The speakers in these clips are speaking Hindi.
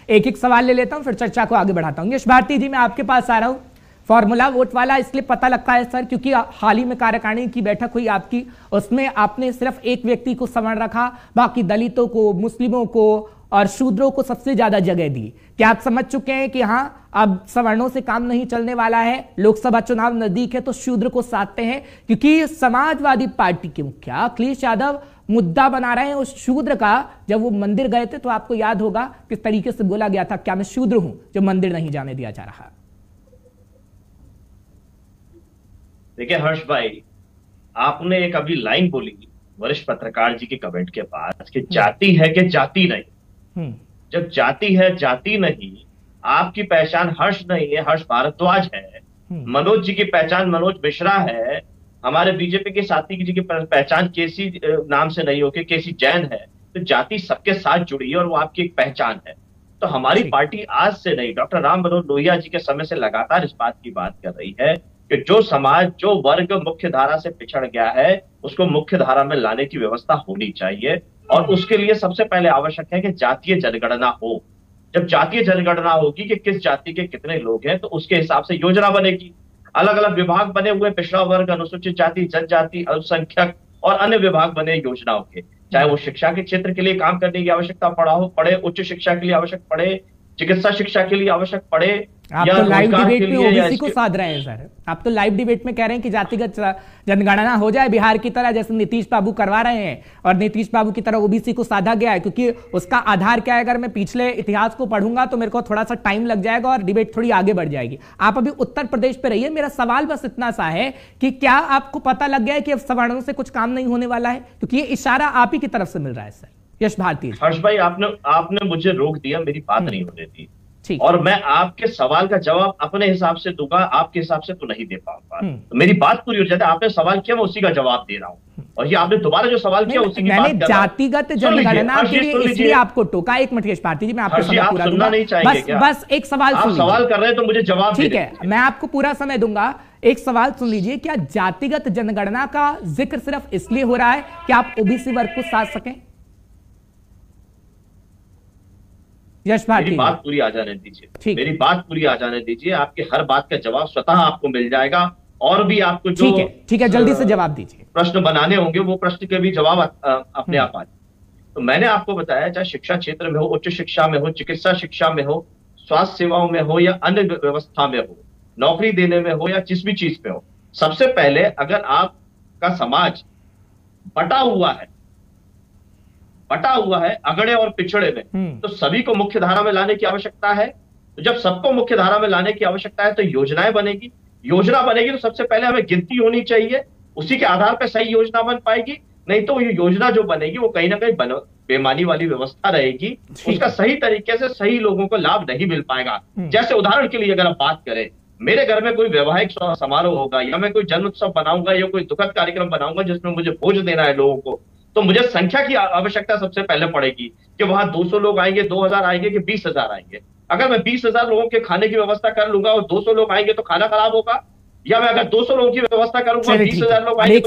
एक एक सवाल ले लेता हूं, फिर चर्चा को आगे बढ़ाता हूं। यश भारती जी, मैं आपके पास आ रहा हूं। फॉर्मूला वोट वाला इसलिए पता लगता है सर क्योंकि हाल ही में कार्यकारिणी की बैठक हुई आपकी, उसमें आपने सिर्फ एक व्यक्ति को सवर्ण रखा, बाकी दलितों को, मुस्लिमों को और शूद्रों को सबसे ज्यादा जगह दी। क्या आप समझ चुके हैं कि हाँ अब सवर्णों से काम नहीं चलने वाला है, लोकसभा चुनाव नजदीक है तो शूद्र को साधते हैं? क्योंकि समाजवादी पार्टी के मुखिया अखिलेश यादव मुद्दा बना रहे हैं उस शूद्र का। जब वो मंदिर गए थे तो आपको याद होगा किस तरीके से बोला गया था, क्या मैं शूद्र हूं जो मंदिर नहीं जाने दिया जा रहा? देखिए हर्ष भाई, आपने एक अभी लाइन बोली वरिष्ठ पत्रकार जी के कमेंट के बाद कि जाति है कि जाति नहीं। जब जाति है जाति नहीं, आपकी पहचान हर्ष नहीं है, हर्ष भारद्वाज है, मनोज जी की पहचान मनोज मिश्रा है, हमारे बीजेपी के साथी जी की पहचान केसी नाम से नहीं होगी, केसी जैन है। तो जाति सबके साथ जुड़ी है और वो आपकी एक पहचान है। तो हमारी पार्टी आज से नहीं, डॉक्टर राम मनोहर लोहिया जी के समय से लगातार इस बात की बात कर रही है कि जो समाज, जो वर्ग मुख्य धारा से पिछड़ गया है उसको मुख्य धारा में लाने की व्यवस्था होनी चाहिए। और उसके लिए सबसे पहले आवश्यक है कि जातीय जनगणना हो। जब जातीय जनगणना होगी कि किस जाति के कितने लोग हैं, तो उसके हिसाब से योजना बनेगी। अलग अलग विभाग बने हुए, पिछड़ा वर्ग, अनुसूचित जाति, जनजाति, अल्पसंख्यक और अन्य विभाग बने योजनाओं के, चाहे वो शिक्षा के क्षेत्र के लिए काम करने की आवश्यकता पड़े, उच्च शिक्षा के लिए आवश्यक पड़े, चिकित्सा शिक्षा के लिए आवश्यक पड़े, आप तो लाइव डिबेट में ओबीसी को साध रहे हैं सर। आप तो लाइव डिबेट में कह रहे हैं कि जातिगत जनगणना हो जाए बिहार की तरह, जैसे नीतीश बाबू करवा रहे हैं, और नीतीश बाबू की तरह ओबीसी को साधा गया है। क्योंकि उसका आधार क्या है, अगर मैं पिछले इतिहास को पढ़ूंगा तो मेरे को थोड़ा सा टाइम लग जाएगा और डिबेट थोड़ी आगे बढ़ जाएगी। आप अभी उत्तर प्रदेश पे रहिए। मेरा सवाल बस इतना सा है कि क्या आपको पता लग गया है कि अब सवर्णों से कुछ काम नहीं होने वाला है? क्योंकि ये इशारा आप ही की तरफ से मिल रहा है सर। यश भारती, हर्ष भाई, आपने मुझे रोक दिया, मेरी बात नहीं होने दी, और मैं आपके सवाल का जवाब अपने हिसाब से दूंगा, आपके हिसाब से तो नहीं दे पाऊंगा। तो मेरी बात पूरी हो जाती है। आपने सवाल किया, मैं उसी का जवाब दे रहा हूं, और ये आपने दोबारा जो सवाल किया उसी की बात कर रहा हूं। जातिगत जनगणना के लिए इसलिए आपको टोका। एक मिनट यश भारती जी, मैं आपको समय पूरा दूंगा। नहीं चाहिए क्या? बस एक सवाल सुन लीजिए। सवाल कर रहे हैं तो मुझे जवाब ठीक है, मैं आपको पूरा समय दूंगा। एक सवाल सुन लीजिए, क्या जातिगत जनगणना का जिक्र सिर्फ इसलिए हो रहा है कि आप ओबीसी वर्ग को साध सकें? यश भारती, मेरी बात पूरी आ जाने दीजिए, मेरी बात पूरी आ जाने दीजिए। आपके हर बात का जवाब स्वतः आपको मिल जाएगा, और भी आपको जो ठीक है जल्दी से जवाब दीजिए, प्रश्न बनाने होंगे वो प्रश्न के भी जवाब अपने आप आ जाए। तो मैंने आपको बताया, चाहे शिक्षा क्षेत्र में हो, उच्च शिक्षा में हो, चिकित्सा शिक्षा में हो, स्वास्थ्य सेवाओं में हो या अन्य व्यवस्था में हो, नौकरी देने में हो या जिस भी चीज पे हो, सबसे पहले अगर आपका समाज बटा हुआ है अगड़े और पिछड़े में, तो सभी को मुख्य धारा में लाने की आवश्यकता है। तो जब सबको मुख्य धारा में लाने की आवश्यकता है तो योजना बनेगी तो सबसे पहले हमें गिनती होनी चाहिए, उसी के आधार पर सही योजना बन पाएगी। नहीं तो ये योजना जो बनेगी वो कहीं ना कहीं बेईमानी वाली व्यवस्था रहेगी, उसका सही तरीके से सही लोगों को लाभ नहीं मिल पाएगा। जैसे उदाहरण के लिए अगर आप बात करें, मेरे घर में कोई वैवाहिक समारोह होगा या मैं कोई जन्म उत्सव बनाऊंगा या कोई दुखद कार्यक्रम बनाऊंगा जिसमें मुझे भोज देना है लोगों को, तो मुझे संख्या की आवश्यकता सबसे पहले पड़ेगी कि वहां 200 लोग आएंगे, 2000 आएंगे कि 20,000 आएंगे। अगर मैं 20,000 लोगों के खाने की व्यवस्था कर लूंगा और 200 लोग आएंगे तो खाना खराब होगा, या मैं अगर 200 लोगों की व्यवस्था करूंगा 20,000 लोग आएंगे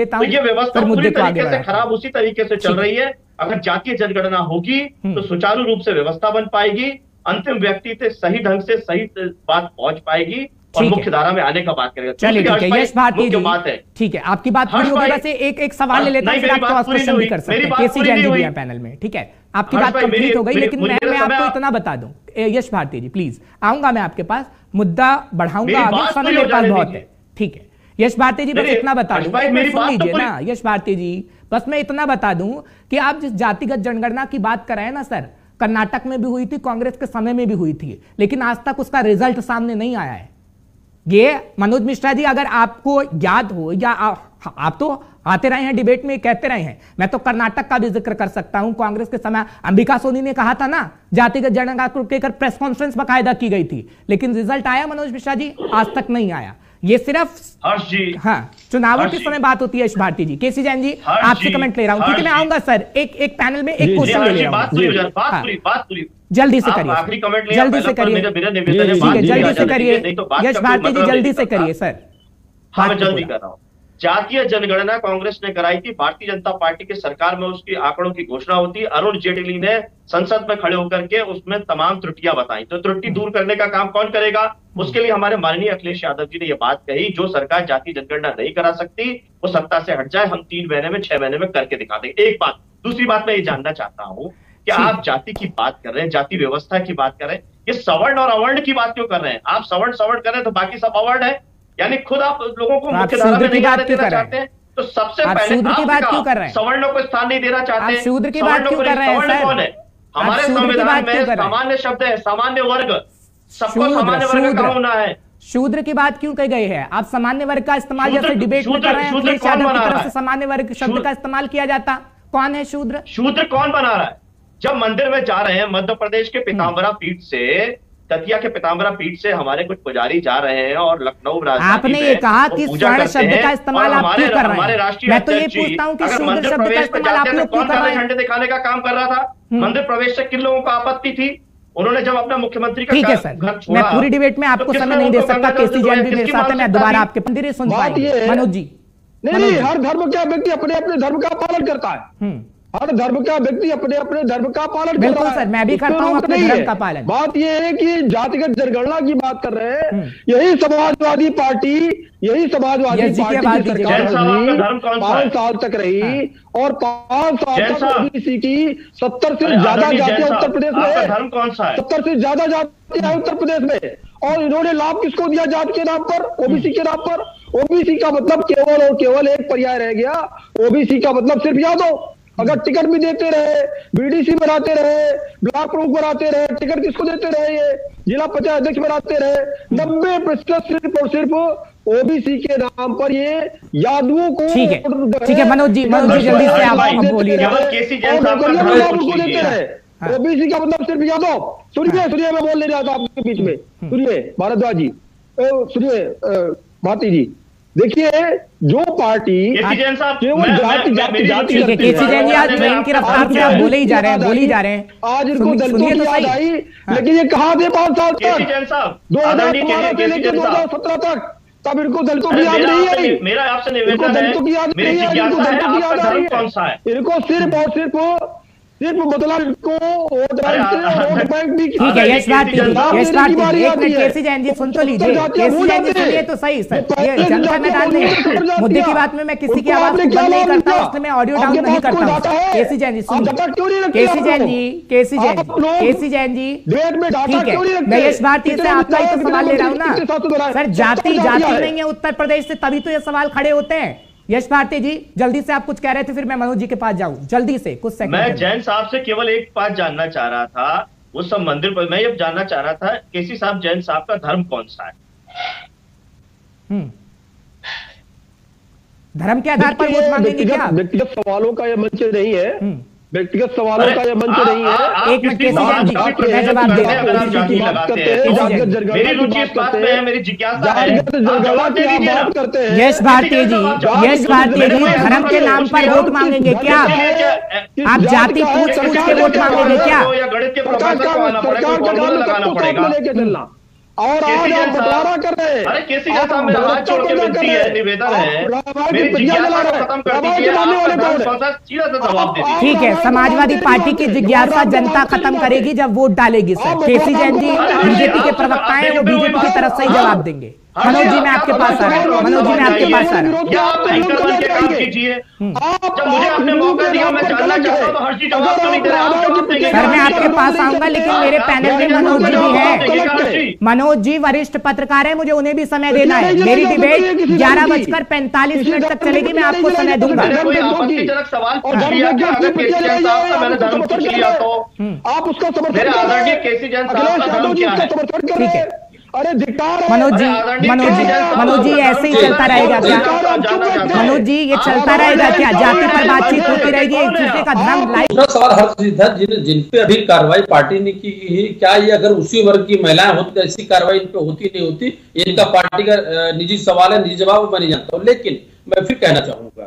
तो ये व्यवस्था पूरी तरीके से खराब उसी तरीके से चल रही है। अगर जातीय जनगणना होगी तो सुचारू रूप से व्यवस्था बन पाएगी, अंतिम व्यक्ति से सही ढंग से सही बात पहुंच पाएगी और मुख्य धारा में आने का बात करेगा। चलिए ठीक है यश भारती जी, बात है ठीक है, आपकी बात पूरी होगी। वैसे एक सवाल ले लेते हैं, फिर आप क्वेश्चन भी कर सकते हैं। केसी जैन जी भी हैं पैनल में, ठीक है, आपकी बात कंप्लीट हो गई, लेकिन मैं आपको इतना बता दूं, यश भारती जी प्लीज, आऊंगा मैं आपके पास, मुद्दा बढ़ाऊंगा आगे, समय मेरे पास बहुत है। ठीक है यश भारती जी, बस इतना बता दूं, सुन लीजिए ना यश भारती जी, बस मैं इतना बता दूं कि आप जिस जातिगत जनगणना की बात कर रहे हैं ना सर, कर्नाटक में भी हुई थी, कांग्रेस के समय में भी हुई थी, लेकिन आज तक उसका रिजल्ट सामने नहीं आया है। ये मनोज मिश्रा जी, अगर आपको याद हो, या आप तो आते रहे हैं डिबेट में, कहते रहे हैं, मैं तो कर्नाटक का भी जिक्र कर सकता हूं। कांग्रेस के समय अंबिका सोनी ने कहा था ना, जातिगत जनगणना को लेकर प्रेस कॉन्फ्रेंस बकायदा की गई थी, लेकिन रिजल्ट आया मनोज मिश्रा जी? आज तक नहीं आया। ये सिर्फ हाँ चुनावों के समय बात होती है। यश भारती जी, केसी जैन जी, आपसे कमेंट ले रहा हूं, ठीक है, मैं आऊंगा सर, एक पैनल में एक क्वेश्चन ले रहा हूं, जल्दी से करिए, जल्दी से करिए, ठीक है जल्दी से करिए, यश भारती जी जल्दी से करिए सर, हाँ मैं जल्दी कर रहा हूँ। जातीय जनगणना कांग्रेस ने कराई थी, भारतीय जनता पार्टी की सरकार में उसकी आंकड़ों की घोषणा होती। अरुण जेटली ने संसद में खड़े होकर के उसमें तमाम त्रुटियां बताई। तो त्रुटि दूर करने का काम कौन करेगा? उसके लिए हमारे माननीय अखिलेश यादव जी ने यह बात कही, जो सरकार जातीय जनगणना नहीं करा सकती वो सत्ता से हट जाए, हम 3 महीने में 6 महीने में करके दिखा देंगे। एक बात। दूसरी बात मैं ये जानना चाहता हूं कि आप जाति की बात कर रहे हैं, जाति व्यवस्था की बात कर रहे हैं, ये सवर्ण और अवर्ण की बात क्यों कर रहे हैं? आप सवर्ण सवर्ण कर रहे हैं तो बाकी सब अवर्ण है, यानी खुद आप लोगों को मुख्यधारा में नहीं आने देना चाहते हैं। तो सबसे पहले शूद्र की बात क्यों कर रहे हैं? सवर्णों को स्थान नहीं देना चाहते। शूद्र की बात क्यों कर रहे हैं? सवर्ण कौन है? हमारे संविधान में सामान्य शब्द है, सामान्य वर्ग, सबको सामान्य वर्ग कहा होना है। शूद्र की बात क्यों कही गई है? आप सामान्य वर्ग का इस्तेमाल जैसे डिबेट में कर रहे हैं, अखिलेश यादव की तरफ से सामान्य वर्ग शब्द का इस्तेमाल किया जाता। कौन है शूद्र? शूद्र कौन बना रहा है? जब मंदिर में जा रहे हैं, मध्य प्रदेश के पीताम्बरा पीठ से, दतिया के पीताम्बरा पीठ से हमारे कुछ पुजारी जा रहे हैं और लखनऊ आपने ये कहा कि स्वर्ण शब्द का इस्तेमाल आप क्यों कर रहे हैं? मैं तो ये पूछता हूं कि शूद्र शब्द का इस्तेमाल आप लोग क्यों कर रहे हैं? झंडे दिखाने का काम कर रहा था। मंदिर प्रवेश से किन लोगों को आपत्ति थी? उन्होंने जब अपना मुख्यमंत्री का ठीक है सर, मैं पूरी डिबेट में आपको समय नहीं दे सकता। केसी जैन भी मेरे साथ है, मैं दोबारा आपके मंदिर सुन पाएंगे। मनोज जी, नहीं, हर धर्म का व्यक्ति अपने अपने धर्म का पालन करता है। हर धर्म का व्यक्ति अपने अपने धर्म का पालन करता है। सर, मैं भी करता हूं अपने धर्म का पालन। बात यह है कि जातिगत जनगणना की बात कर रहे हैं, यही समाजवादी पार्टी की सरकार 5 साल तक रही और 5 साल तक ओबीसी की 70 से ज्यादा जातियां उत्तर प्रदेश में, धर्म कौन सा है? 70 से ज्यादा जातियां उत्तर प्रदेश में। और इन्होंने लाभ किसको दिया? जात के नाम पर, ओबीसी के नाम पर। ओबीसी का मतलब केवल और केवल एक पर्याय रह गया। ओबीसी का मतलब सिर्फ यादव। अगर टिकट भी देते रहे, बीडीसी बनाते रहे, ब्लॉक प्रमुख बनाते रहे, टिकट किसको देते रहे? ये जिला पंचायत अध्यक्ष बनाते रहे। 90% सिर्फ और सिर्फ ओबीसी के नाम पर ये यादवों को। ठीक है मनोज जी जल्दी से आप बोलिए। ओबीसी का मतलब सिर्फ यादव। सुनिए मैं बोल ले रहा था आपके बीच में। सुनिए भारद्वाज जी, सुनिए भारती जी, देखिए जो पार्टी केवल जाति केसी जैन जी आज ट्रेन की रफ्तार से आप बोले ही जा रहे हैं। आज इनको दलितों की याद आई, लेकिन ये कहा थे 5 साल तक, 2012 से लेकर 2017 तक, तब इनको दलितों की याद नहीं आई। मेरा आपसे निवेदन है, दलितों की याद नहीं आई, इनको दलितों की याद आ रही है। इनको सिर्फ और सिर्फ मतलब इनको वोट बैंक भी। ठीक है, यश भारती जी, केसी जैन जी सुन तो लीजिए। केसी जैन जी सुनिए तो सही सर, ये जनता में डाल नहीं, मुद्दे की बात में मैं किसी की आवाज बंद नहीं करता, इसलिए मैं ऑडियो डाउन नहीं करता हूँ। केसी जैन जी सुनिए, केसी जैन जी ठीक है, मैं यश भारती से आपका ही तो सवाल ले रहा हूँ ना सर। जाति नहीं है उत्तर प्रदेश से, तभी तो ये सवाल खड़े होते हैं। यश भारती जी जल्दी से आप कुछ कह रहे थे, फिर मैं मनोज जी के पास जाऊं जल्दी से कुछ सेकंड। मैं जैन साहब से केवल एक बात जानना चाह रहा था, वो सब मंदिर पर मैं ये जानना चाह रहा था, केसी साहब जैन साहब का धर्म कौन सा है? धर्म के आधार पर वोट मांगेंगे क्या? व्यक्तिगत सवालों का यह मंच नहीं है, व्यक्तिगत सवालों का यह मंच नहीं है। एक मिनट मैं जवाब दे रहा हूं। मेरी रुचि इस बात में है, मेरी जिज्ञासा है। यश भारती जी, धर्म के नाम पर वोट मांगेंगे क्या? आप जाति पूछ के वोट मांगेंगे क्या? गणित के प्रोफेसर को आना पड़ेगा, फॉर्मूला लगाना पड़ेगा। और आज आप बटवारा कर रहे हैं। अरे केसी जैन साहब मेरा हाथ छोड़ के विनती है, निवेदन है, मेरी जिज्ञासा को खत्म कर दीजिए। जवाब दे दीजिए। ठीक है, समाजवादी पार्टी की जिज्ञासा जनता खत्म करेगी जब वोट डालेगी सर। केसी जैन जी बीजेपी के प्रवक्ता हैं, वो बीजेपी की तरफ से ही जवाब देंगे। मनोज जी मैं आपके पास आ रहा हूँ, जब मुझे आपने मौका दिया, मैं जानना चाहता हूं तो हर चीज जवाब तो नहीं दे रहे। सर मैं आपके पास आऊंगा, लेकिन मेरे पैनल में मनोज जी भी है। मनोज जी वरिष्ठ पत्रकार है, मुझे उन्हें भी समय देना है। मेरी डिबेट 11:45 तक चलेगी, मैं आपको समय दूंगा। सवाल आप उसका समर्थन आदरणीय केसी जैन साहब का धर्म क्या है? ठीक है मनोज जी ऐसे ही चलता रहेगा क्या? मनोज जी ये चलता रहेगा क्या? जाति पर बातचीत होती रहेगी, एक दूसरे का धर्म लाइक। सवाल हर चीज जिन पे अभी कार्रवाई पार्टी ने की, क्या ये अगर उसी वर्ग की महिलाएं होती तो ऐसी कार्रवाई इन पे होती नहीं होती? इनका पार्टी का निजी सवाल है, निजी जवाब मैं नहीं जानता हूँ। लेकिन मैं फिर कहना चाहूंगा,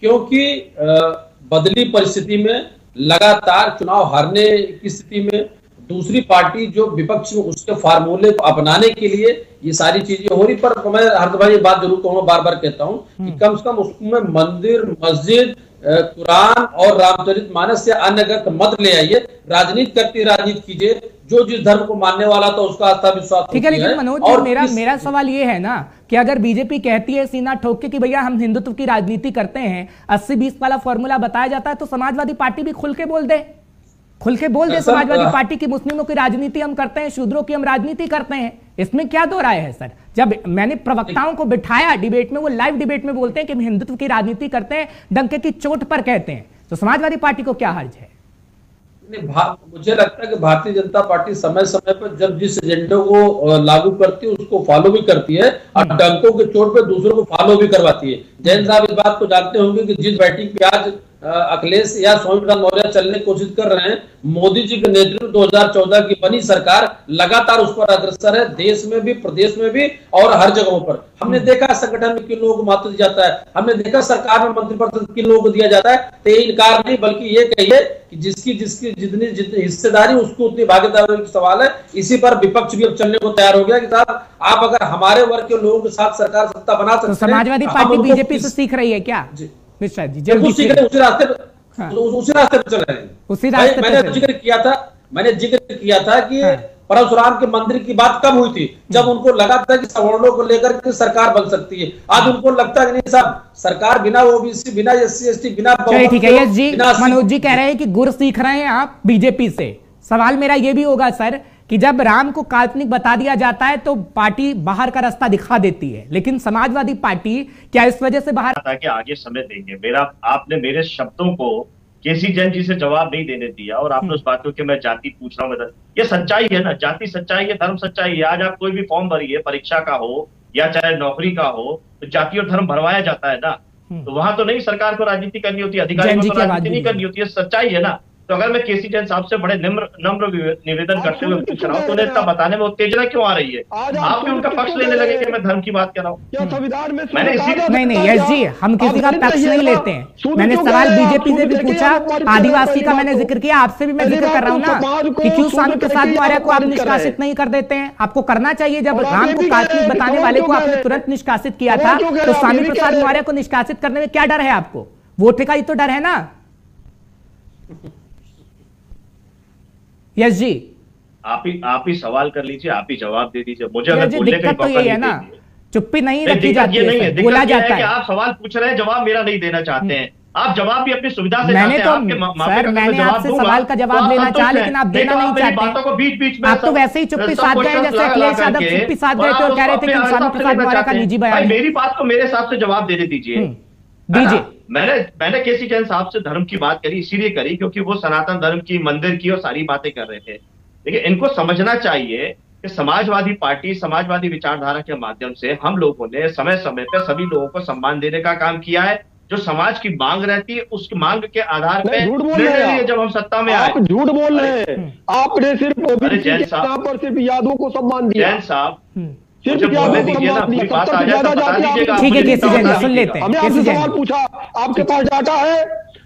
क्योंकि बदली परिस्थिति में लगातार चुनाव हारने की स्थिति में दूसरी पार्टी जो विपक्ष में उसके फार्मूले को अपनाने के लिए ये सारी चीजें हो रही। पर मैं हर भाई ये बात जरूर कहूंगा, बार बार कहता हूं कि कम से कम उसमें मंदिर, मस्जिद, कुरान और रामचरितमानस से अन्य ग्रंथ मत ले आइए। राजनीति करती राजनीति कीजिए, जो जिस धर्म को मानने वाला था उसका आस्था विश्वास। ठीक है, लेकिन मनोज जी मेरा सवाल ये है ना कि अगर बीजेपी कहती है सीना ठोक के कि भैया हम हिंदुत्व की राजनीति करते हैं, 80-20 वाला फॉर्मूला बताया जाता है, तो समाजवादी पार्टी भी खुल के बोल दे समाजवादी पार्टी की मुस्लिमों की राजनीति हम करते हैं, शूद्रों की हम राजनीति करते हैं। इसमें क्या दो राय है सर? जब मैंने प्रवक्ताओं को बिठाया डिबेट में, वो लाइव डिबेट में बोलते हैं कि हम हिंदुत्व की राजनीति करते हैं, डंके की चोट पर कहते हैं, तो समाजवादी पार्टी को क्या हर्ज है? मुझे लगता है कि भारतीय जनता पार्टी समय समय पर जब जिस एजेंडे को लागू करती है उसको फॉलो भी करती है और डंकों के चोट पे दूसरों को फॉलो भी करवाती है। जैन साहब इस बात को जानते होंगे कि जिस बैठक पे आज अखिलेश या स्वामी प्रसाद मौर्य चलने की कोशिश कर रहे हैं, मोदी जी के नेतृत्व 2014 की बनी सरकार लगातार उस पर अग्रसर है, देश में भी, प्रदेश में भी और हर जगहों पर। हमने देखा संगठन में किन लोगों को महत्व दिया जाता है, हमने देखा सरकार में मंत्रिपद किन लोगों को दिया जाता है। तो ये इनकार नहीं, बल्कि ये कहिए कि जिसकी जितनी हिस्सेदारी उसको उतनी भागीदारी का सवाल है। इसी पर विपक्ष भी अब चलने को तैयार हो गया कि साहब आप अगर हमारे वर्ग के लोगों के साथ सरकार सत्ता बना सकते हैं, समाजवादी पार्टी बीजेपी से सीख रही है क्या? मिश्रा जी जल्दी सीख रहे, उसी रास्ते पर चल रहे हैं। उसी रास्ते मैंने जिक्र किया था कि परशुराम के मंदिर की बात कब हुई थी? जब उनको लगा था कि सवर्णों को लेकर के सरकार बन सकती है। आज उनको लगता है कि नहीं साहब, सरकार बिना ओबीसी, बिना एससी एसटी, बिना ठीक है। यस जी, मनोज जी कह रहे हैं कि गुर सीख रहे हैं आप बीजेपी से। सवाल मेरा ये भी होगा सर कि जब राम को काल्पनिक बता दिया जाता है तो पार्टी बाहर का रास्ता दिखा देती है, लेकिन समाजवादी पार्टी क्या इस वजह से बाहर कि आगे समय देंगे? आपने मेरे शब्दों को केसी जैन जी से जवाब नहीं देने दिया और आपने उस बात को कि मैं जाति पूछ रहा हूँ। ये सच्चाई है ना, जाति सच्चाई है, धर्म सच्चाई है। आज आप कोई भी फॉर्म भरिए, परीक्षा का हो या चाहे नौकरी का हो, तो जाति और धर्म भरवाया जाता है ना। तो वहां तो नहीं सरकार को राजनीति करनी होती है, अधिकारियों को राजनीति नहीं करनी होती है, सच्चाई है ना। तो अगर मैं केसी जैन साहब से बड़े नम्र निवेदन करते हुए पूछ रहा हूँ तो उन्हें इतना बताने में उत्तेजना क्यों आ रही है? आप भी उनका पक्ष लेने लगे कि मैं धर्म की बात कर रहा हूँ। मैंने इसी नहीं यस जी, हम किसी का पक्ष नहीं लेते हैं। मैंने सवाल बीजेपी से भी पूछा, आदिवासी का मैंने जिक्र किया, आपसे भी मैं जिक्र कर रहा हूँ ना कि क्यों स्वामी प्रसाद मौर्य को आप निष्कासित नहीं कर देते हैं? आपको करना चाहिए। जब राम को काल्पनिक बताने वाले को आपने तुरंत निष्कासित किया था, तो स्वामी प्रसाद मौर्य को निष्कासित करने में क्या डर है आपको? वोट का ही तो डर है ना। यस जी, आप ही सवाल कर लीजिए, आप ही जवाब दे दीजिए। मुझे बोलने का तो यही है ना, चुप्पी नहीं रखी जाती है, बोला जाता है। आप सवाल पूछ रहे हैं, जवाब मेरा नहीं देना चाहते हैं। आप जवाब भी अपनी सुविधा से मैंने आपसे सवाल का जवाब लेना चाहा, लेकिन आप देना नहीं चाहते। बातों को बीच में आप तो वैसे ही चुप्पी साध गए, जैसे अखिलेश यादव चुप्पी साध गए थे और कह रहे थे कि स्वामी प्रसाद मौर्य का निजी बयान। मेरी बात को मेरे हिसाब से जवाब देने दीजिए। मैंने केसी जैन साहब से धर्म की बात करी, इसीलिए करी क्योंकि वो सनातन धर्म की, मंदिर की और सारी बातें कर रहे थे। देखिए, इनको समझना चाहिए कि समाजवादी पार्टी, समाजवादी विचारधारा के माध्यम से हम लोगों ने समय समय पर सभी लोगों को सम्मान देने का काम किया है। जो समाज की मांग रहती है, उसकी मांग के आधार पर जब हम सत्ता में आए। झूठ बोल रहे हैं, आपने सिर्फ सिर्फ यादवों को सम्मान दिया। जैन साहब ठीक है, केसी जैन सुन लेते हैं। हमने सवाल पूछा, आपके पास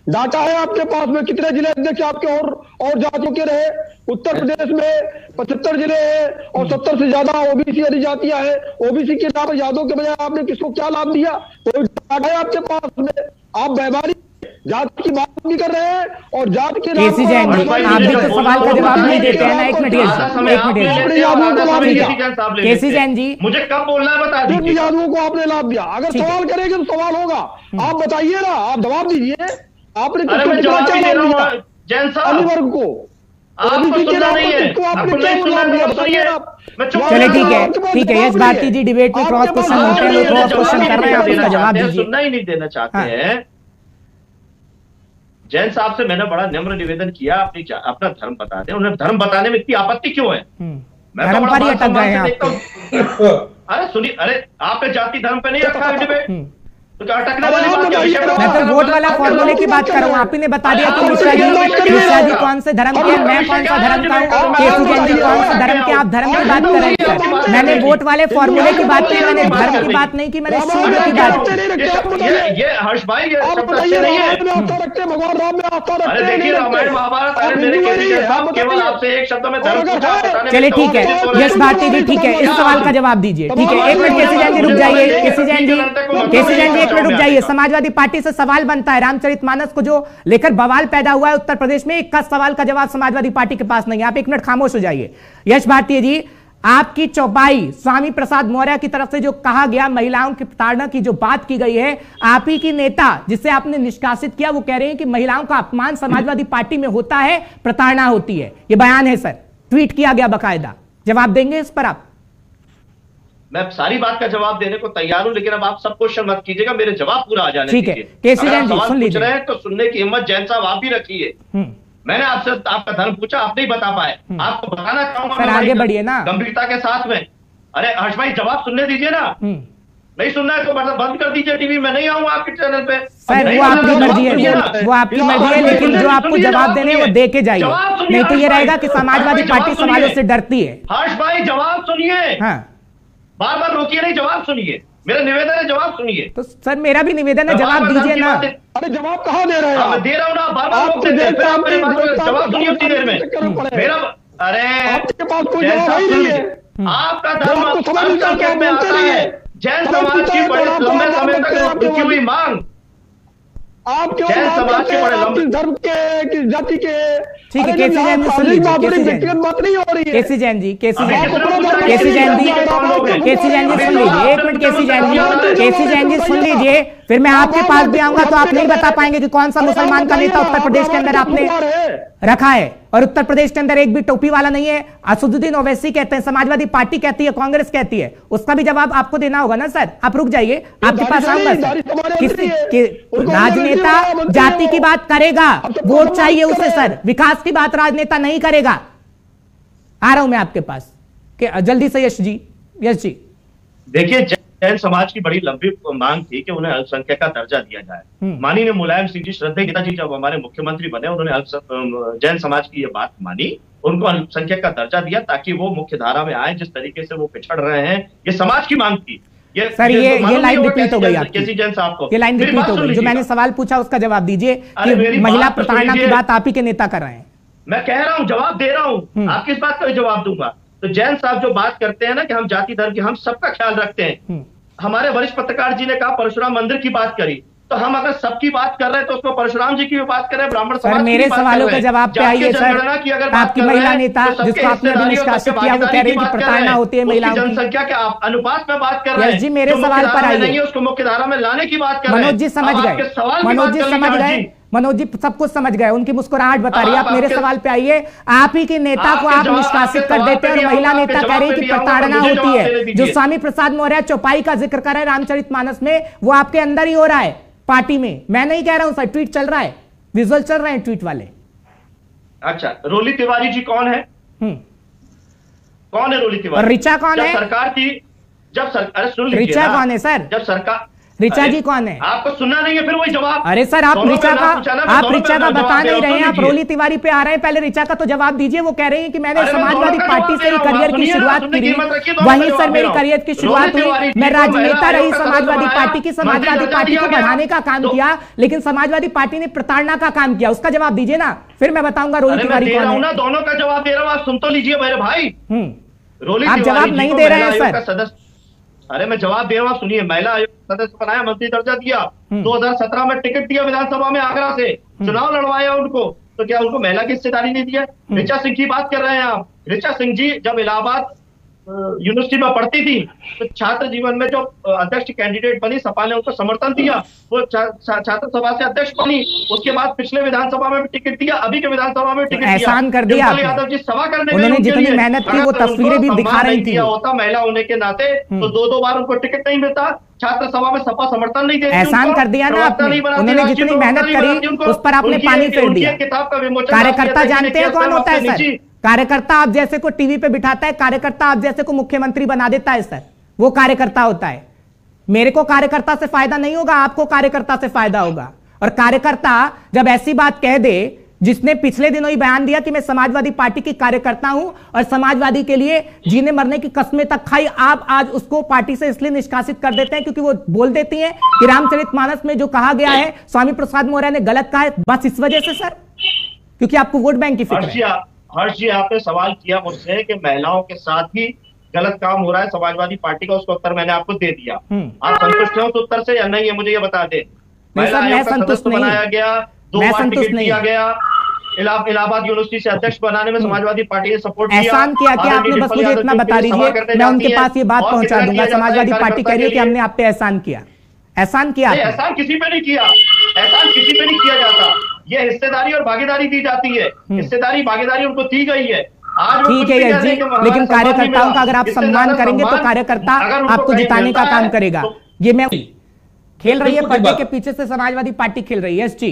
डाटा है आपके पास में कितने जिले अध्यक्ष आपके और जातियों के रहे? उत्तर प्रदेश में 75 जिले हैं और 70 से ज्यादा ओबीसी अधिजातियां हैं। ओबीसी के नाम पर यादव के बजाय आपने किसको क्या लाभ दिया? कोई डाटा है आपके पास में? आप व्यवहारिक जाति की बात भी कर रहे हैं और जाति के नाम केसी जैन जी, आप भी तो सवाल का जवाब नहीं देते हैं ना। एक मिनट केसी जैन जी, मुझे कब बोलना है बता दीजिए। यादवों को आपने लाभ दिया, अगर सवाल करेंगे तो सवाल होगा। आप बताइए ना, आप जवाब दीजिए। आपने जैन साहब वर्ग को चले ठीक है यश भारती जी डिबेट में क्रॉस क्वेश्चन होते हैं, क्रॉस क्वेश्चन कर रहे हैं, आप उसका जवाब दीजिए। सुनना ही नहीं देना चाहते हैं। जैन साहब से मैंने बड़ा नम्र निवेदन किया, अपना धर्म बता दें। उन्हें धर्म बताने में इतनी आपत्ति क्यों है? मैं धर्म पर ही अटक गए हैं। अरे सुनिए, अरे आपने जाति धर्म पे नहीं रखा है डिबेट। मैं तो वोट वाला फॉर्मूले की बात कर रहा हूँ। आप ही ने बता दिया कि मिश्रा जी कौन से धर्म के, मैं कौन सा धर्म का हूँ, केसी जैन जी कौन सा धर्म के, आप धर्म की बात कर रहे हैं। मैंने वोट वाले फॉर्मूले की बात की, मैंने धर्म की बात नहीं की, मैंने शून्य की बात की। ये हर्ष भाई ये शब्द अच्छे नहीं है। भगवान राम में आस्था रखते हैं, देखिए रामायण महाभारत केवल आपसे एक शब्द में धर्म पूछा। चलिए ठीक है यश भारती जी, ठीक है, इस सवाल का जवाब दीजिए। ठीक है, एक मिनट केसी जैन जी रुक जाइए, केसी जैन जी एक मिनट रुक जाइए। समाजवादी पार्टी से सवाल बनता है, रामचरितमानस को जो लेकर बवाल पैदा हुआ है उत्तर प्रदेश में, एक सवाल का जवाब समाजवादी पार्टी के पास नहीं है। आप एक मिनट खामोश हो जाइए। यश भारती जी, आपकी चौपाई स्वामी प्रसाद मौर्य की तरफ से जो कहा गया, महिलाओं की प्रताड़ना की जो बात की गई है, आप ही की नेता जिसे आपने निष्कासित किया वो कह रहे हैं कि महिलाओं का अपमान समाजवादी पार्टी में होता है, प्रताड़ना होती है। ये बयान है सर, ट्वीट किया गया बकायदा। जवाब देंगे इस पर आप? मैं सारी बात का जवाब देने को तैयार हूं, लेकिन अब आप सब क्वेश्चन मत कीजिएगा, मेरे जवाब पूरा आ जाने दीजिए। ठीक है, केसी जैन जी सुन लीजिए। तो सुनने की हिम्मत जैन साहब आप भी रखिए। मैंने आपसे आपका धर्म पूछा, आप नहीं बता पाए। आपको बताना चाहूंगा, आगे बढ़िए ना गंभीरता के साथ में। अरे हर्ष भाई जवाब सुनने दीजिए ना। नहीं सुनना है तो मतलब बंद कर दीजिए टीवी, मैं नहीं आऊंगा आपके चैनल पे। सर वो आपकी मर्जी है, वो आपकी मर्जी है, लेकिन जो आपको जवाब देने वो दे के जाइए, नहीं तो ये रहेगा कि समाजवादी पार्टी सवालों से डरती है। हर्ष भाई जवाब सुनिए, बार बार रोकिए नहीं, जवाब सुनिए। मेरा निवेदन है, जवाब सुनिए। तो सर मेरा भी निवेदन है, जवाब दीजिए ना। अरे जवाब कहाँ दे रहे हैं? मैं दे रहा हूँ ना, बार बार रोक देते हैं, जवाब सुनिए उतनी देर में मेरा। अरे आपके पास कोई जवाब ही नहीं है। आपका धर्म संकेत में आता है, जैन समाज की बड़े लंबे समय तक रुकी हुई मांग, आप जैन समाज के बड़े लंबे धर्म के, किस जाति के। ठीक है केसी जैन जी सुन लीजिए, व्यक्तिगत बात नहीं हो रही है। केसी जैन जी सुन लीजिए, एक मिनट केसी जैन जी सुन लीजिए, फिर मैं आपके पास भी आऊंगा तो आप नहीं बता पाएंगे कि कौन सा मुसलमान का नेता उत्तर प्रदेश के अंदर आपने रखा है, और उत्तर प्रदेश के अंदर एक भी टोपी वाला नहीं है। असदुद्दीन ओवैसी कहते हैं, समाजवादी पार्टी कहती है, कांग्रेस कहती है, उसका भी जवाब आपको देना होगा ना सर। आप रुक जाइए, आपके पास आऊंगा सर। राजनेता जाति की बात करेगा, वोट चाहिए उसे सर, विकास की बात राजनेता नहीं करेगा। आ रहा हूं मैं आपके पास जल्दी से। यश जी देखिए, जैन समाज की बड़ी लंबी मांग थी कि उन्हें अल्पसंख्यक का दर्जा दिया जाए। माननीय मुलायम सिंह जी, श्रद्धेय नेताजी जब हमारे मुख्यमंत्री बने, उन्होंने जैन समाज की ये बात मानी, उनको अल्पसंख्यक का दर्जा दिया ताकि वो मुख्य धारा में आए। जिस तरीके से वो पिछड़ रहे हैं, ये समाज की मांग थी। सर ये लाइन रिपीट हो गई आपकी, ये लाइन रिपीट हो गई। जो मैंने सवाल पूछा उसका जवाब दीजिए कि महिला प्रताड़ना की बात आप ही के नेता कर रहे हैं। मैं कह रहा हूं, जवाब दे रहा हूं, आप किस बात का जवाब दूंगा? तो जैन साहब जो बात करते हैं ना कि हम जाति धर्म की, हम सबका ख्याल रखते हैं। हमारे वरिष्ठ पत्रकार जी ने कहा परशुराम मंदिर की बात करी, तो हम अगर सबकी बात कर रहे हैं तो उसमें परशुराम जी की भी बात करें, ब्राह्मण समाज की मेरे सवालों के जवाब पे आइए सर। आपकी महिला नेता जिसको आपने भी निष्कासित किया, वो कह रही है कि प्रताड़ना होती है महिलाओं की। जनसंख्या के अनुपात में बात कर रहे हैं। जी मेरे सवाल पर आइए, उसको मुख्य धारा में लाने की बात कर रहे हैं। मनोज जी समझ गए, मनोज जी सब कुछ समझ गए, उनकी मुस्कुराहट बता रही है। आप मेरे सवाल पे आइए। आप ही के नेता को आप निष्कासित कर देते हैं और महिला नेता कह रही है कि प्रताड़ना होती है। जो स्वामी प्रसाद मौर्य चौपाई का जिक्र कर रहे हैं रामचरितमानस में, वो आपके अंदर ही हो रहा है पार्टी में। मैं नहीं कह रहा हूं सर, ट्वीट चल रहा है, विजुअल चल रहे हैं ट्वीट वाले। अच्छा, रोली तिवारी जी कौन है? कौन है रोली तिवारी? और ऋचा कौन है? सरकार की अरे सुन लीजिए, ऋचा कौन है सर? जब सरकार, ऋचा जी कौन है? आपको सुनना नहीं है फिर वही जवाब। अरे सर आप ऋचा का बता नहीं रहे हैं, आप रोली तिवारी पे आ रहे हैं। पहले ऋचा का तो जवाब दीजिए। वो कह रहे हैं कि मैंने समाजवादी पार्टी से ही करियर की शुरुआत की, वहीं सर मेरी करियर की शुरुआत हुई। मैं राजनेता रही समाजवादी पार्टी की, समाजवादी पार्टी को बढ़ाने का काम किया, लेकिन समाजवादी पार्टी ने प्रताड़ना का काम किया। उसका जवाब दीजिए ना, फिर मैं बताऊंगा रोली तिवारी कौन है। दोनों का जवाब दे रहा हूँ, आप सुन तो लीजिए मेरे भाई। आप जवाब नहीं दे रहे हैं सर। अरे मैं जवाब दे रहा हूँ, सुनिए। महिला आयोग सदस्य बनाया, मंत्री दर्जा दिया, 2017 में टिकट दिया विधानसभा में आगरा से, चुनाव लड़वाया उनको, तो क्या उनको महिला की हिस्सेदारी नहीं दिया? ऋचा सिंह की बात कर रहे हैं आप। ऋचा सिंह जी जब इलाहाबाद यूनिवर्सिटी में पढ़ती थी तो छात्र जीवन में जो अध्यक्ष कैंडिडेट बनी, सपा ने उनको समर्थन दिया, वो छात्र सभा से अध्यक्ष बनी। उसके बाद पिछले विधानसभा में भी टिकट दिया, अभी के विधानसभा में टिकट दिया। एहसान कर दिया यादव जी सभा करने उन्होंने जितनी मेहनत की वो तस्वीरें भी दिखा रही थी। होता महिला होने के नाते तो दो बार उनको टिकट नहीं मिलता, छात्र सभा में सपा समर्थन नहीं देती। एहसान कर दिया ना आपने, उन्होंने जितनी मेहनत करी उस पर आपने पानी फेर दिया। किताब का विमोचन, कार्यकर्ता जानते हैं कौन होता है सर? कार्यकर्ता आप जैसे को टीवी पे बिठाता है, कार्यकर्ता आप जैसे को मुख्यमंत्री बना देता है सर, वो कार्यकर्ता होता है। मेरे को कार्यकर्ता से फायदा नहीं होगा, आपको कार्यकर्ता से फायदा होगा। और कार्यकर्ता जब ऐसी बात कह दे, जिसने पिछले दिनों ही बयान दिया कि मैं समाजवादी पार्टी की कार्यकर्ता हूं और समाजवादी के लिए जीने मरने की कस्में तक खाई, आप आज उसको पार्टी से इसलिए निष्कासित कर देते हैं क्योंकि वो बोल देती हैं कि रामचरितमानस में जो कहा गया है स्वामी प्रसाद मौर्य ने गलत कहा है, बस इस वजह से सर, क्योंकि आपको वोट बैंक की फिक्र है। हर्ष जी, आपने सवाल किया मुझसे कि महिलाओं के साथ ही गलत काम हो रहा है समाजवादी पार्टी का, उसका उत्तर मैंने आपको दे दिया। आप संतुष्ट हैं उस उत्तर से या नहीं है, मुझे ये बता दें। मैं संतुष्ट नहीं, बनाया गया, 2 बार टिकट दिया गया, इलाहाबाद यूनिवर्सिटी से अध्यक्ष बनाने में समाजवादी पार्टी ने सपोर्ट किया। एहसान किया कि आपने, बस मुझे इतना बता दीजिए, मैं उनके पास ये बात पहुंचा दूंगा। समाजवादी पार्टी कह रही है कि हमने आप पे एहसान किया। एहसान किया? एहसान किसी पे नहीं किया, एहसान किसी पे नहीं किया जाता। ये हिस्सेदारी और भागीदारी दी जाती है, हिस्सेदारी भागीदारी उनको दी गई है। आज ठीक है यश जी, लेकिन कार्यकर्ताओं का अगर आप सम्मान करेंगे तो कार्यकर्ता आपको जिताने का काम करेगा। ये मैं खेल रही है पर्दे के पीछे से समाजवादी पार्टी खेल रही है। यश जी,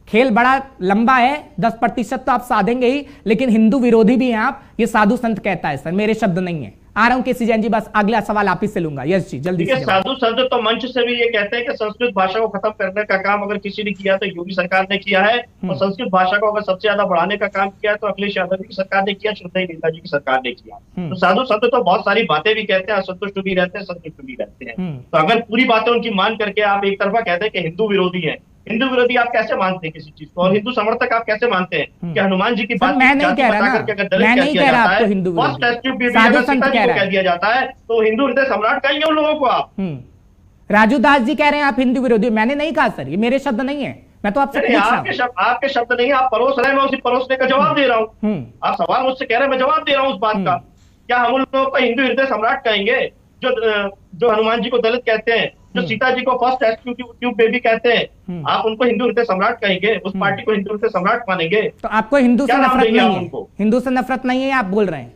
खेल बड़ा लंबा है, 10% तो आप साधेंगे ही, लेकिन हिंदू विरोधी भी हैं आप, ये साधु संत कहता है सर, मेरे शब्द नहीं है। आ रहा हूं केसी जैन जी, बस अगला सवाल आप ही से लूंगा। यस जी, जल्दी से। साधु संत तो मंच से भी ये कहते हैं कि संस्कृत भाषा को खत्म करने का काम अगर किसी ने किया तो योगी सरकार ने किया है, और संस्कृत भाषा को अगर सबसे ज्यादा बढ़ाने का काम किया तो अखिलेश यादव की सरकार ने किया, श्रद्धेय नेता जी की सरकार ने किया। तो साधु संत तो बहुत सारी बातें भी कहते हैं, असंतुष्ट भी रहते हैं, संतुष्ट भी रहते हैं। तो अगर पूरी बातें उनकी मान करके आप एक तरफा कहते हैं कि हिंदू विरोधी है, हिंदू विरोधी आप कैसे मानते हैं किसी चीज को, और हिंदू समर्थक आप कैसे मानते हैं कि हनुमान जी की बात मैं नहीं कह रहा ना, मैं नहीं कह रहा आपको हिंदू कह दिया जाता है तो हिंदू हृदय सम्राट कहेंगे उन लोगों को आप। राजू दास जी कह रहे हैं आप हिंदू विरोधी, मैंने नहीं कहा सर, ये मेरे शब्द नहीं है, मैं तो आपसे आपके शब्द नहीं, आप परोस रहे हैं, मैं उसी परोसने का जवाब दे रहा हूँ। आप सवाल मुझसे कह रहे हैं, मैं जवाब दे रहा हूँ उस बात का। क्या हम उन लोगों को हिंदू हृदय सम्राट कहेंगे जो हनुमान जी को दलित कहते हैं, जो सीता जी को फर्स्ट एक्सक्यूटिव बेबी कहते हैं, आप उनको हिंदू हृदय सम्राट कहेंगे, उस पार्टी को हिंदू हृदय सम्राट मानेंगे? तो आपको हिंदू से नफरत नहीं है? हिंदू से नफरत नहीं है आप बोल रहे हैं?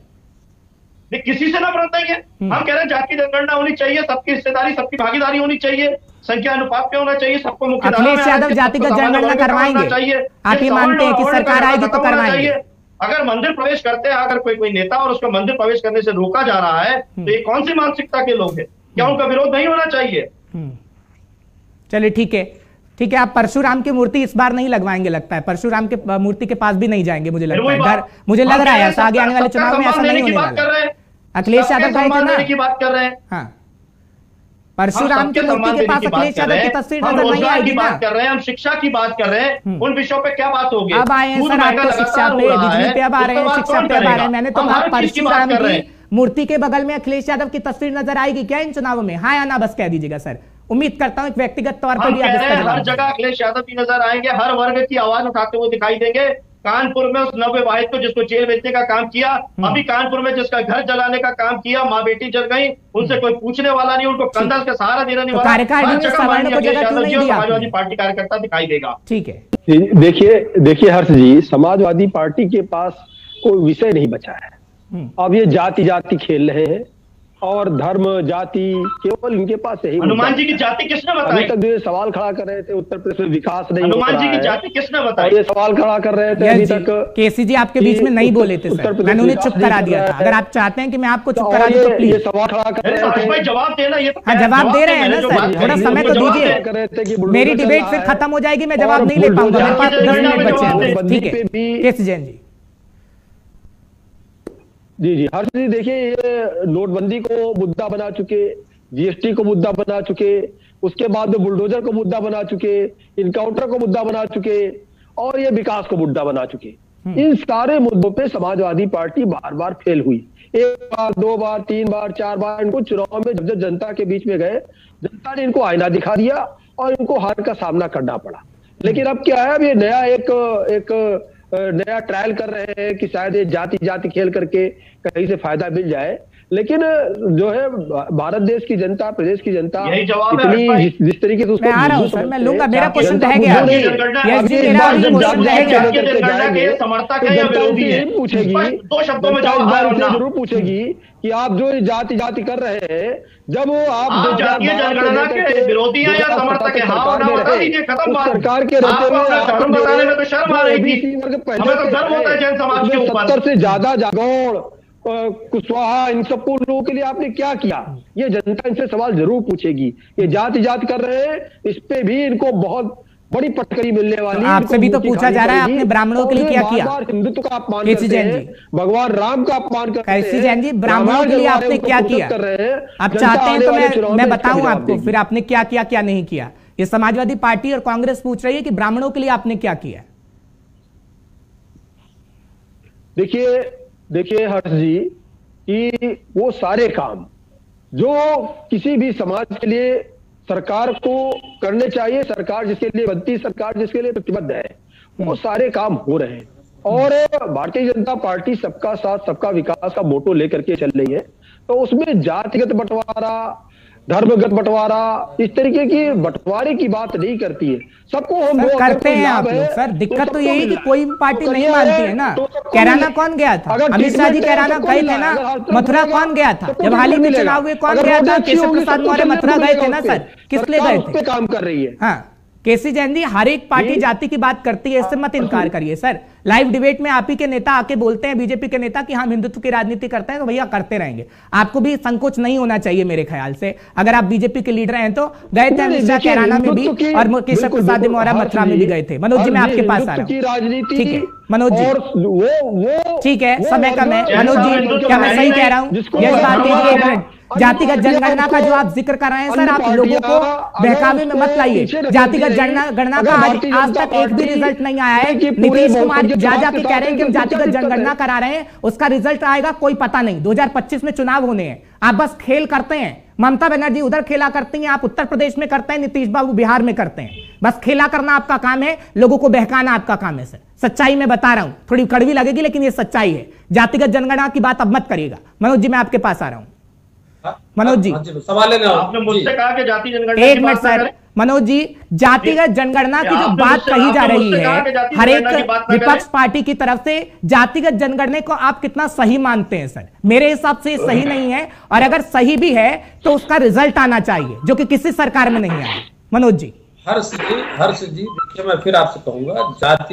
किसी से नफरत नहीं है, हम कह रहे हैं जाति जनगणना होनी चाहिए, सबकी हिस्सेदारी सबकी भागीदारी होनी चाहिए, संख्या अनुपात पे होना चाहिए, सबको मुख्य। अखिलेश यादव जातिगत जनगणना करवाएंगे? आप ये मानते हैं कि सरकार आएगी तो करवाएंगे? अगर मंदिर प्रवेश करते हैं, अगर कोई नेता और उसको मंदिर प्रवेश करने से रोका जा रहा है तो ये कौन सी मानसिकता के लोग हैं? क्या उनका विरोध नहीं होना चाहिए? चलिए ठीक है, ठीक है। आप परशुराम की मूर्ति इस बार नहीं लगवाएंगे लगता है, परशुराम के मूर्ति के पास भी नहीं जाएंगे मुझे लगता है, मुझे लग रहा है ऐसा आगे आने वाले चुनाव में ऐसा नहीं होने वाला। अखिलेश यादव की बात कर रहे हैं, हाँ, परशुराम की मूर्ति के पास अखिलेश यादव की तस्वीर नजर नहीं आएगी ना। बात कर रहे हैं हम, शिक्षा की बात कर रहे हैं, उन विषयों पे क्या बात होगी? अब आए हैं सर आपको शिक्षा पे, बिजली पे अब आ रहे हैं, शिक्षा पे अब आ रहे हैं। मैंने तो कहा परशुराम की मूर्ति के बगल में अखिलेश यादव की तस्वीर नजर आएगी क्या इन चुनावों में? हाँ या ना बस कह दीजिएगा सर, उम्मीद करता हूं एक व्यक्तिगत तौर पर भी आप इसका जवाब। हर जगह अखिलेश यादव भी नजर आएंगे, हर वर्ग की आवाज उठाते हुए दिखाई देंगे। कानपुर में उस नवविवाहित को जिसको जेल भेजने का काम किया, अभी कानपुर में जिसका घर जलाने का काम किया, माँ बेटी जल गई, उनसे कोई पूछने वाला नहीं, उनको कंधा का सहारा देना नहीं वाला। समाजवादी पार्टी कार्यकर्ता दिखाई देगा। ठीक है, देखिए हर्ष जी, समाजवादी पार्टी के पास कोई विषय नहीं बचा है। अब ये जाति जाति खेल रहे हैं और धर्म जाति केवल इनके पास है। हनुमान जी की जाति किसने बताई? अभी तक ये सवाल खड़ा कर रहे थे उत्तर प्रदेश में विकास नहीं, हनुमान जी की जाति किसने बताई? ये सवाल खड़ा कर रहे थे अभी तक। केसी जी आपके बीच में नहीं बोले थे सर, मैंने उन्हें चुप करा दिया था। अगर आप चाहते हैं कि मैं आपको चुप करा दूं तो प्लीज। ये सवाल खड़ा कर रहे थे, जवाब देना। ये हाँ जवाब दे रहे हैं ना सर, थोड़ा समय तो दीजिए, मेरी डिबेट फिर खत्म हो जाएगी, मैं जवाब नहीं ले पाऊंगा, मेरे पास 10 मिनट बचे हैं। ठीक है केसी जैन जी। जी हर्ष जी, देखिए ये नोटबंदी को मुद्दा बना चुके, जीएसटी को मुद्दा बना चुके, उसके बाद बुलडोजर को मुद्दा बना चुके, इनकाउंटर को मुद्दा बना चुके, और ये विकास को मुद्दा बना चुके। इन सारे मुद्दों पे समाजवादी पार्टी बार बार फेल हुई, 1 बार 2 बार 3 बार 4 बार। इनको चुनाव में जब जनता के बीच में गए, जनता ने इनको आईना दिखा दिया और इनको हार का सामना करना पड़ा। लेकिन अब क्या है, अब ये नया एक नया ट्रायल कर रहे हैं कि शायद ये जाति जाति खेल करके कहीं से फायदा मिल जाए। लेकिन जो है भारत देश की जनता, प्रदेश की जनता इतनी जिस तरीके से मैं आ रहा हूं सर, मैं लूंगा, मेरा क्वेश्चन रह गया। जरूर पूछेगी कि आप जो जाति जाति कर रहे हैं, जब वो आप जातीय जनगणना के विरोधी हैं या समर्थक हैं? हाँ ना बता दीजिए, खत्म बात। सरकार के रहते हुए बताने में तो शर्म आ रही थी, हमें तो गर्व होता है जैन समाज के ऊपर। 70 से ज्यादा जागौड़ कुशवाहा, इन सब लोगों के लिए आपने क्या किया? ये जनता इनसे सवाल जरूर पूछेगी। ये जाति कर रहे हैं, इस पे भी इनको बहुत बड़ी पटकरी मिलने वाली है। आपसे भी तो पूछा जा रहा है आपने ब्राह्मणों के लिए क्या किया? हिंदुत्व का अपमान करते हैं, भगवान राम का अपमान करते हैं। कैसी जैन जी, ब्राह्मणों के लिए आपने क्या किया? आप चाहते हैं तो मैं बताऊं आपको फिर आपने क्या किया क्या नहीं किया। ये समाजवादी पार्टी और कांग्रेस पूछ रही है कि ब्राह्मणों के लिए आपने क्या किया? देखिए हर्ष जी, कि वो सारे काम जो किसी भी समाज के लिए सरकार को करने चाहिए, सरकार जिसके लिए बनती, सरकार जिसके लिए प्रतिबद्ध है, वो सारे काम हो रहे हैं। और भारतीय जनता पार्टी सबका साथ सबका विकास का मोटो लेकर के चल रही है। तो उसमें जातिगत बंटवारा, धर्मगत बंटवारा, इस तरीके की बंटवारे की बात नहीं करती है। सबको हम करते हैं आप लोग सर। दिक्कत तो यही कि कोई पार्टी नहीं मानती है ना। कैराना कौन गया था? अमित शाह जी कैराना गए थे ना। मथुरा कौन गया था? जब हाल ही में चुनाव हुए कौन गया था? केशव प्रसाद मौर्य मथुरा गए थे ना सर। किस लिए गए थे? काम कर रही है। हाँ केसी जैन जी, हर एक पार्टी जाति की बात करती है, इससे मत इनकार करिए सर। लाइव डिबेट में आप ही के नेता आके बोलते हैं, बीजेपी के नेता, कि हम हिंदुत्व की राजनीति करते हैं, तो भैया करते रहेंगे। आपको भी संकोच नहीं होना चाहिए मेरे ख्याल से। अगर आप बीजेपी के लीडर हैं तो गए थे अमित शाह कैराना में भी, और केशव प्रसाद मौर्य मथुरा में भी गए थे। मनोज जी मैं आपके पास आ रहा हूँ। ठीक है मनोज जी, ठीक है, समय कम है। मनोज जी क्या मैं सही कह रहा हूँ? यश भारती जी एक मिनट, जातिगत जनगणना का जो आप जिक्र कर रहे हैं सर, आप लोगों को बहकावे में मत लाइए। जातिगत जनगणना का आज तक एक भी रिजल्ट नहीं आया है। नीतीश कुमार जा जाके कह रहे हैं कि हम जातिगत जनगणना करा रहे हैं, उसका रिजल्ट आएगा कोई पता नहीं। 2025 में चुनाव होने हैं, आप बस खेल करते हैं। ममता बनर्जी उधर खेला करती हैं, आप उत्तर प्रदेश में करते हैं, नीतीश बाबू बिहार में करते हैं। बस खेला करना आपका काम है, लोगों को बहकाना आपका काम है सर। सच्चाई में बता रहा हूं, थोड़ी कड़वी लगेगी लेकिन ये सच्चाई है। जातिगत जनगणना की बात अब मत करिएगा। मनोज जी मैं आपके पास आ रहा हूं। मनोज जी सवाल लेना, आपने मुझसे कहा कि जाति जनगणना एक मिनट सर। मनोज जी, जातिगत जनगणना की जो बात कही जा रही है हर एक विपक्ष पार्टी की तरफ से, जातिगत जनगणना को आप कितना सही मानते हैं सर? मेरे हिसाब से सही नहीं है, और अगर सही भी है तो उसका रिजल्ट आना चाहिए, जो कि किसी सरकार में नहीं आया। मनोज जी। हर्ष जी देखिए, मैं फिर आपसे कहूंगा, जाति